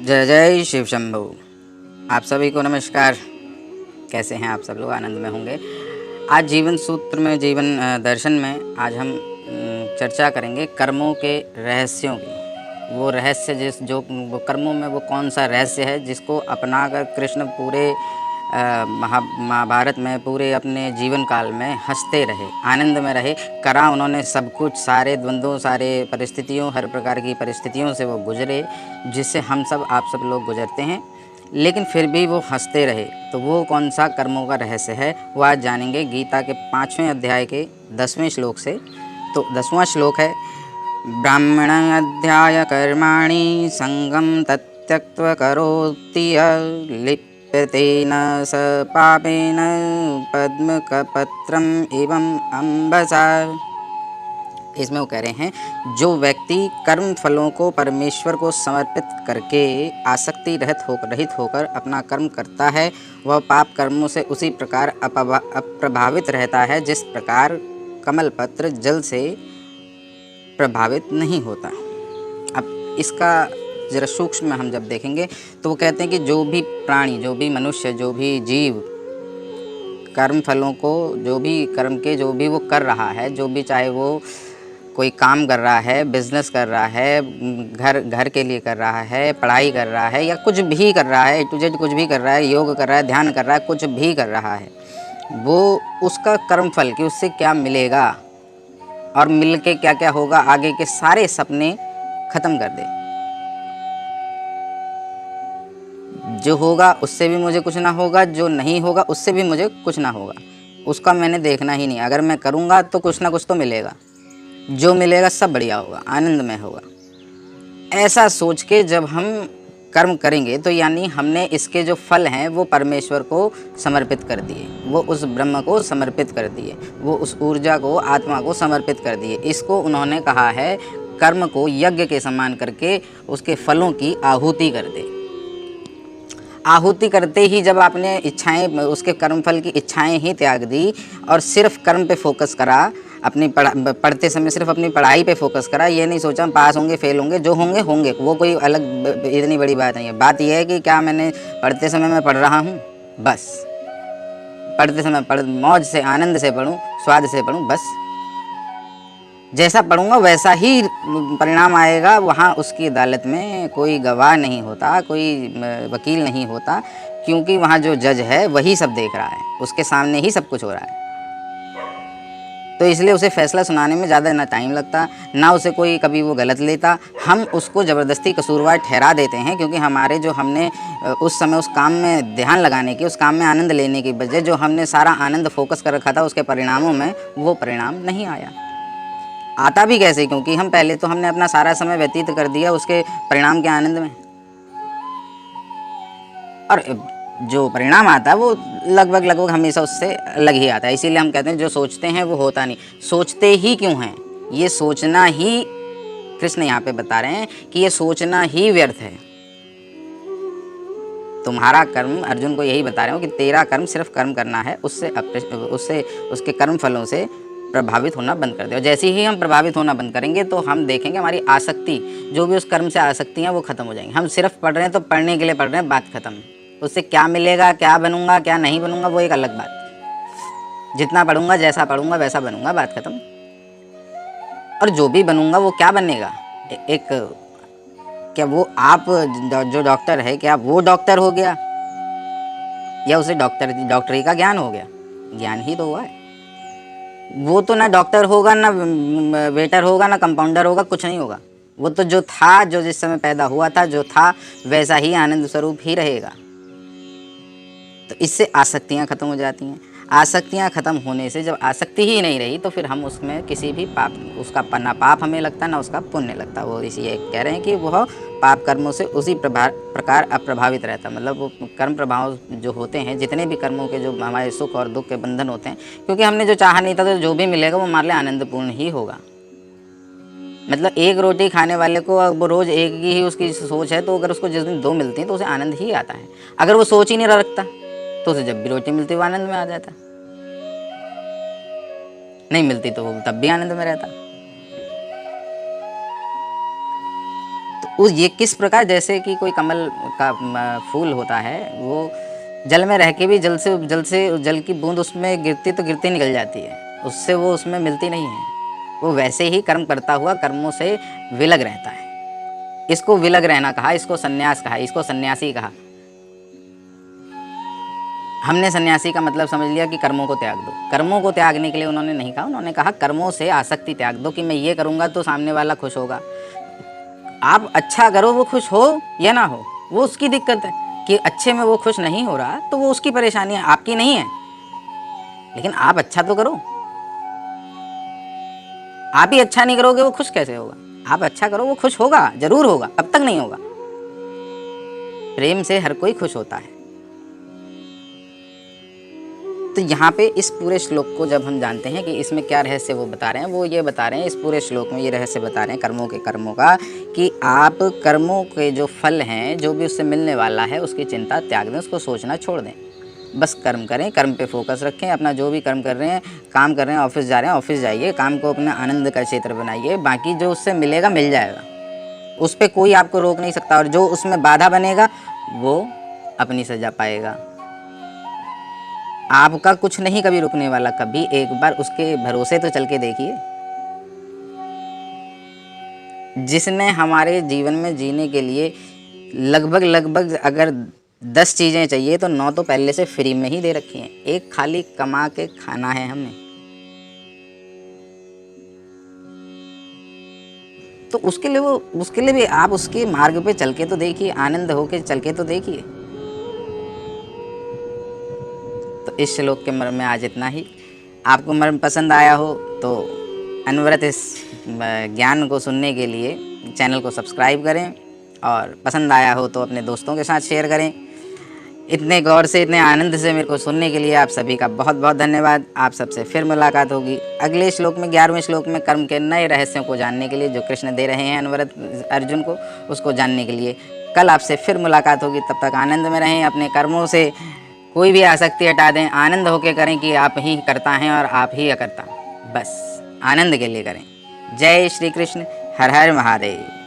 जय जय शिव शंभू। आप सभी को नमस्कार। कैसे हैं आप सब लोग? आनंद में होंगे। आज जीवन सूत्र में, जीवन दर्शन में आज हम चर्चा करेंगे कर्मों के रहस्यों की। वो रहस्य वो कर्मों में वो कौन सा रहस्य है जिसको अपनाकर कृष्ण पूरे महाभारत में पूरे अपने जीवन काल में हंसते रहे, आनंद में रहे। करा उन्होंने सब कुछ, सारे द्वंद्वों, सारे परिस्थितियों, हर प्रकार की परिस्थितियों से वो गुजरे, जिससे हम सब, आप सब लोग गुजरते हैं, लेकिन फिर भी वो हंसते रहे। तो वो कौन सा कर्मों का रहस्य है, वो आज जानेंगे गीता के 5वें अध्याय के 10वें श्लोक से। तो 10वां श्लोक है, ब्राह्मण अध्याय कर्माणि संगम तत्यक्त्वा करोति लिप्यतेन स पापेन पद्मकपत्रम एवं अम्बसा। इसमें वो कह रहे हैं, जो व्यक्ति कर्म फलों को परमेश्वर को समर्पित करके आसक्ति रहित होकर अपना कर्म करता है, वह पाप कर्मों से उसी प्रकार अप्रभावित रहता है जिस प्रकार कमल पत्र जल से प्रभावित नहीं होता। अब इसका ज़रा सूक्ष्म हम जब देखेंगे तो वो कहते हैं कि जो भी प्राणी, जो भी मनुष्य, जो भी जीव कर्म फलों को, जो भी कर्म के जो भी वो कर रहा है, जो भी, चाहे वो कोई काम कर रहा है, बिजनेस कर रहा है, घर के लिए कर रहा है, पढ़ाई कर रहा है, या कुछ भी कर रहा है, A to Z कुछ भी कर रहा है, योग कर रहा है, ध्यान कर रहा है, कुछ भी कर रहा है, वो उसका कर्म फल कि उससे क्या मिलेगा और मिल के क्या क्या होगा, आगे के सारे सपने ख़त्म कर दे। जो होगा उससे भी मुझे कुछ ना होगा, जो नहीं होगा उससे भी मुझे कुछ ना होगा, उसका मैंने देखना ही नहीं। अगर मैं करूँगा तो कुछ ना कुछ तो मिलेगा, जो मिलेगा सब बढ़िया होगा, आनंदमय होगा। ऐसा सोच के जब हम कर्म करेंगे तो यानी हमने इसके जो फल हैं वो परमेश्वर को समर्पित कर दिए, वो उस ब्रह्म को समर्पित कर दिए, वो उस ऊर्जा को, आत्मा को समर्पित कर दिए। इसको उन्होंने कहा है, कर्म को यज्ञ के समान करके उसके फलों की आहुति कर दे। आहुति करते ही जब आपने इच्छाएं, उसके कर्मफल की इच्छाएं ही त्याग दी और सिर्फ कर्म पे फोकस करा, अपनी पढ़ते समय सिर्फ अपनी पढ़ाई पे फोकस करा, ये नहीं सोचा पास होंगे फेल होंगे, जो होंगे होंगे, वो कोई अलग इतनी बड़ी बात नहीं है। बात यह है कि क्या मैंने पढ़ते समय मैं पढ़ रहा हूँ, बस पढ़ते समय मौज से, आनंद से पढ़ूँ, स्वाद से पढ़ूँ, बस जैसा पढ़ूंगा वैसा ही परिणाम आएगा। वहाँ उसकी अदालत में कोई गवाह नहीं होता, कोई वकील नहीं होता, क्योंकि वहाँ जो जज है वही सब देख रहा है, उसके सामने ही सब कुछ हो रहा है। तो इसलिए उसे फैसला सुनाने में ज़्यादा ना टाइम लगता, ना उसे कोई कभी वो गलत लेता। हम उसको ज़बरदस्ती कसूरवार ठहरा देते हैं, क्योंकि हमारे जो हमने उस समय उस काम में ध्यान लगाने की, उस काम में आनंद लेने की बजाय जो हमने सारा आनंद फोकस कर रखा था उसके परिणामों में, वो परिणाम नहीं आया। आता भी कैसे, क्योंकि हम पहले तो हमने अपना सारा समय व्यतीत कर दिया उसके परिणाम के आनंद में, और जो परिणाम आता है वो लगभग हमेशा उससे अलग ही आता है। इसीलिए हम कहते हैं जो सोचते हैं वो होता नहीं। सोचते ही क्यों हैं? ये सोचना ही, कृष्ण यहाँ पे बता रहे हैं कि ये सोचना ही व्यर्थ है। तुम्हारा कर्म, अर्जुन को यही बता रहे हो कि तेरा कर्म सिर्फ कर्म करना है, उससे उसके कर्म फलों से प्रभावित होना बंद कर दे। और जैसे ही हम प्रभावित होना बंद करेंगे तो हम देखेंगे हमारी आसक्ति, जो भी उस कर्म से आसक्ति है वो खत्म हो जाएंगी। हम सिर्फ पढ़ रहे हैं तो पढ़ने के लिए पढ़ रहे हैं, बात खत्म। उससे क्या मिलेगा, क्या बनूंगा, क्या नहीं बनूंगा, वो एक अलग बात। जितना पढ़ूंगा, जैसा पढ़ूंगा वैसा बनूंगा, बात खत्म। और जो भी बनूंगा वो क्या बनेगा, क्या वो आप जो डॉक्टर है, क्या वो डॉक्टर हो गया, या उसे डॉक्टरी का ज्ञान हो गया? ज्ञान ही तो हुआ है। वो तो ना डॉक्टर होगा, ना वेटर होगा, ना कंपाउंडर होगा, कुछ नहीं होगा। वो तो जो था, जो जिस समय पैदा हुआ था, जो था वैसा ही आनंद स्वरूप ही रहेगा। तो इससे आसक्तियाँ खत्म हो जाती हैं। आसक्तियाँ खत्म होने से जब आसक्ति ही नहीं रही तो फिर हम उसमें किसी भी पाप, उसका ना पाप हमें लगता, ना उसका पुण्य लगता। वो इसीलिए कह रहे हैं कि वह पाप कर्मों से उसी प्रकार अप्रभावित रहता। मतलब वो कर्म प्रभाव जो होते हैं, जितने भी कर्मों के जो हमारे सुख और दुख के बंधन होते हैं, क्योंकि हमने जो चाहा नहीं था, तो जो भी मिलेगा वो हमारे लिए आनंदपूर्ण ही होगा। मतलब एक रोटी खाने वाले को वो रोज़ एक ही उसकी सोच है, तो अगर उसको जिस दिन 2 मिलती हैं तो उसे आनंद ही आता है। अगर वो सोच ही नहीं रखता तो उसे जब भी रोटी मिलती वो आनंद में आ जाता, नहीं मिलती तो वो तब भी आनंद में रहता। तो उस ये किस प्रकार, जैसे कि कोई कमल का फूल होता है, वो जल में रह के भी जल की बूंद उसमें गिरती तो गिरती निकल जाती है, उससे वो उसमें मिलती नहीं है। वो वैसे ही कर्म करता हुआ कर्मों से विलग रहता है। इसको विलग रहना कहा, इसको सन्यास कहा, इसको सन्यासी कहा। हमने सन्यासी का मतलब समझ लिया कि कर्मों को त्याग दो। कर्मों को त्यागने के लिए उन्होंने नहीं कहा, उन्होंने कहा कर्मों से आसक्ति त्याग दो, कि मैं ये करूँगा तो सामने वाला खुश होगा। आप अच्छा करो, वो खुश हो या ना हो, वो उसकी दिक्कत है। कि अच्छे में वो खुश नहीं हो रहा तो वो उसकी परेशानी है, आपकी नहीं है। लेकिन आप अच्छा तो करो। आप ही अच्छा नहीं करोगे, वो खुश कैसे होगा? आप अच्छा करो, वो खुश होगा, जरूर होगा, अब तक नहीं होगा। प्रेम से हर कोई खुश होता है। तो यहाँ पे इस पूरे श्लोक को जब हम जानते हैं कि इसमें क्या रहस्य वो बता रहे हैं, वो ये बता रहे हैं, इस पूरे श्लोक में ये रहस्य बता रहे हैं कर्मों का, कि आप कर्मों के जो फल हैं, जो भी उससे मिलने वाला है, उसकी चिंता त्याग दें, उसको सोचना छोड़ दें। बस कर्म करें, कर्म पे फोकस रखें, अपना जो भी कर्म कर रहे हैं, काम कर रहे हैं, ऑफिस जा रहे हैं, ऑफिस जाइए, काम को अपना आनंद का क्षेत्र बनाइए। बाकी जो उससे मिलेगा मिल जाएगा, उस पर कोई आपको रोक नहीं सकता। और जो उसमें बाधा बनेगा वो अपनी सजा पाएगा। आपका कुछ नहीं कभी रुकने वाला। कभी एक बार उसके भरोसे तो चल के देखिए। जिसने हमारे जीवन में जीने के लिए लगभग अगर 10 चीज़ें चाहिए तो 9 तो पहले से फ्री में ही दे रखी हैं। एक खाली कमा के खाना है हमें। तो उसके लिए भी आप उसके मार्ग पे चल के तो देखिए, आनंद होके चल के तो देखिए। तो इस श्लोक के मर्म में आज इतना ही। आपको मर्म पसंद आया हो तो अनवरत इस ज्ञान को सुनने के लिए चैनल को सब्सक्राइब करें, और पसंद आया हो तो अपने दोस्तों के साथ शेयर करें। इतने गौर से, इतने आनंद से मेरे को सुनने के लिए आप सभी का बहुत बहुत धन्यवाद। आप सबसे फिर मुलाकात होगी अगले श्लोक में, 11वें श्लोक में, कर्म के नए रहस्यों को जानने के लिए, जो कृष्ण दे रहे हैं अनवरत अर्जुन को, उसको जानने के लिए कल आपसे फिर मुलाकात होगी। तब तक आनंद में रहें, अपने कर्मों से कोई भी आसक्ति हटा दें, आनंद होके करें कि आप ही करता हैं और आप ही अकर्ता। बस आनंद के लिए करें। जय श्री कृष्ण, हर हर महादेव।